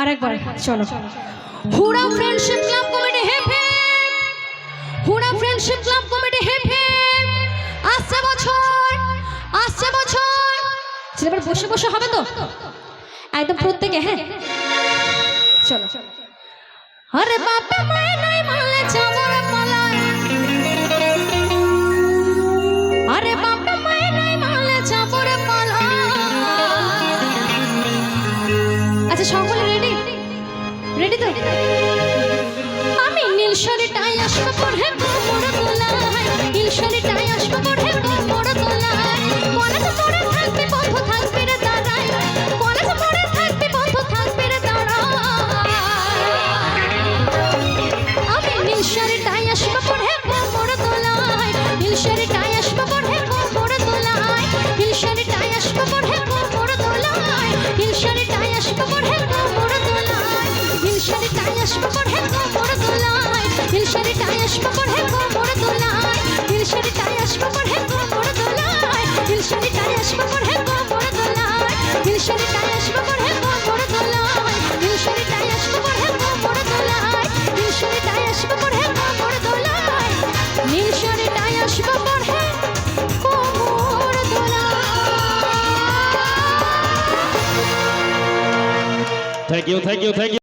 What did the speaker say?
আরেকবার চলো। Hura friendship club committee hip hip, Hura friendship club committee hip hip. আসছে বছর, আসছে বছর। ছেলেবার বসে বসে হবে তো একদম প্রত্যেকে, হ্যাঁ চলো। আরে বাবা মায়ে নাই মালে চামড়া পালায়, আরে বাবা মায়ে নাই মালে চামড়া পালায়। আচ্ছা সকলে রেডি? রেডি তো? আমি নীল শাড়িটাই আসবো পরে কোমর দোলায়, নীল শাড়িটাই আসবো পরে কোমর দোলায়। কলেজে পড়ে থাকবি বন্ধু থাকবি রে দাঁড়ায়, কলেজে পড়ে থাকবি বন্ধু থাকবি রে দাঁড়ায়। আমি নীল শাড়িটাই আসবো পরে কোমর দোলায়, নীল শাড়িটাই আসবো পরে কোমর দোলায়, নীল শাড়িটাই আসবো পরে কোমর দোলায়, নীল শাড়িটাই আসবো পরে কোমর দোলায়, নীল শাড়িটাই আসবো পরে কোমর দোলায়, নীল শাড়িটাই আসবো পরে কোমর দোলায়, নীল শাড়িটাই আসবো পরে কোমর দোলায়, নীল শাড়িটাই আসবো পরে কোমর দোলায়, নীল শাড়িটাই আসবো পরে কোমর দোলায়, নীল শাড়িটাই আসবো পরে কোমর দোলায়, নীল শাড়িটাই আসবো পরে কোমর দোলায়, নীল শাড়িটাই আসবো পরে কোমর দোলায়। Thank you, thank you, thank you.